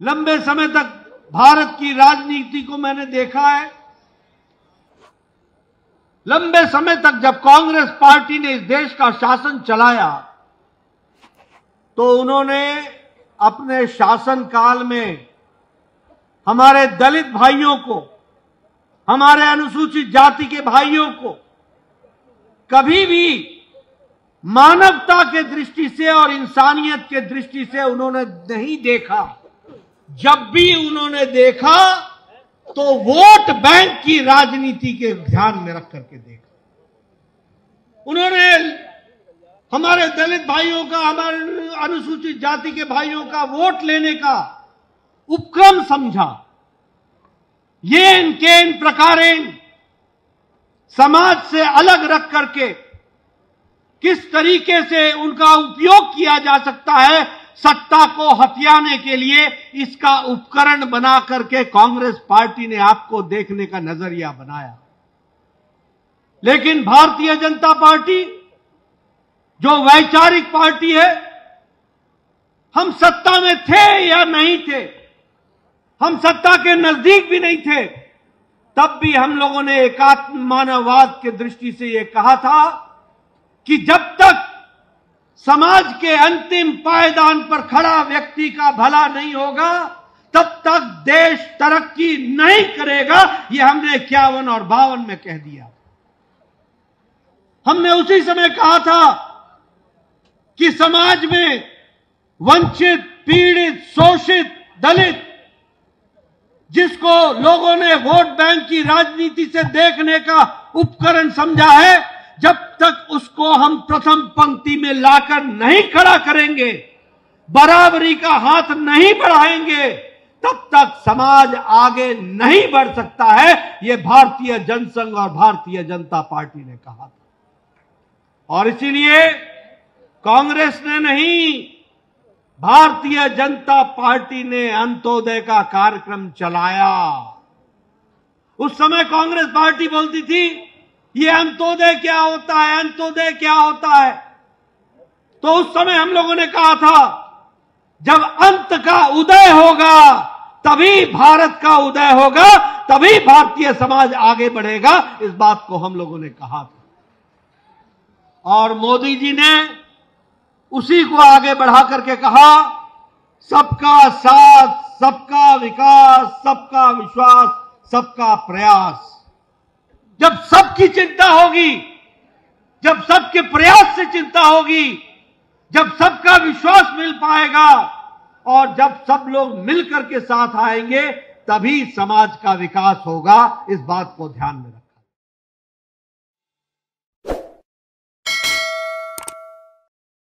लंबे समय तक भारत की राजनीति को मैंने देखा है। लंबे समय तक जब कांग्रेस पार्टी ने इस देश का शासन चलाया तो उन्होंने अपने शासनकाल में हमारे दलित भाइयों को, हमारे अनुसूचित जाति के भाइयों को कभी भी मानवता के दृष्टि से और इंसानियत के दृष्टि से उन्होंने नहीं देखा। जब भी उन्होंने देखा तो वोट बैंक की राजनीति के ध्यान में रख करके देखा। उन्होंने हमारे दलित भाइयों का, हमारे अनुसूचित जाति के भाइयों का वोट लेने का उपक्रम समझा। येन केन प्रकारेण समाज से अलग रख करके किस तरीके से उनका उपयोग किया जा सकता है सत्ता को हथियाने के लिए, इसका उपकरण बना करके कांग्रेस पार्टी ने आपको देखने का नजरिया बनाया। लेकिन भारतीय जनता पार्टी जो वैचारिक पार्टी है, हम सत्ता में थे या नहीं थे, हम सत्ता के नजदीक भी नहीं थे, तब भी हम लोगों ने एकात्म मानववाद के दृष्टि से यह कहा था कि जब तक समाज के अंतिम पायदान पर खड़ा व्यक्ति का भला नहीं होगा तब तक देश तरक्की नहीं करेगा। यह हमने 51 और 52 में कह दिया। हमने उसी समय कहा था कि समाज में वंचित, पीड़ित, शोषित, दलित, जिसको लोगों ने वोट बैंक की राजनीति से देखने का उपकरण समझा है, जब तक उसको हम प्रथम पंक्ति में लाकर नहीं खड़ा करेंगे, बराबरी का हाथ नहीं बढ़ाएंगे, तब तक समाज आगे नहीं बढ़ सकता है। यह भारतीय जनसंघ और भारतीय जनता पार्टी ने कहा था। और इसीलिए कांग्रेस ने नहीं, भारतीय जनता पार्टी ने अंत्योदय का कार्यक्रम चलाया। उस समय कांग्रेस पार्टी बोलती थी ये अंत्योदय क्या होता है, अंत्योदय क्या होता है। तो उस समय हम लोगों ने कहा था जब अंत का उदय होगा तभी भारत का उदय होगा, तभी भारतीय समाज आगे बढ़ेगा। इस बात को हम लोगों ने कहा था और मोदी जी ने उसी को आगे बढ़ा करके कहा, सबका साथ, सबका विकास, सबका विश्वास, सबका प्रयास। जब सबकी चिंता होगी, जब सबके प्रयास से चिंता होगी, जब सबका विश्वास मिल पाएगा और जब सब लोग मिलकर के साथ आएंगे, तभी समाज का विकास होगा। इस बात को ध्यान में रखें।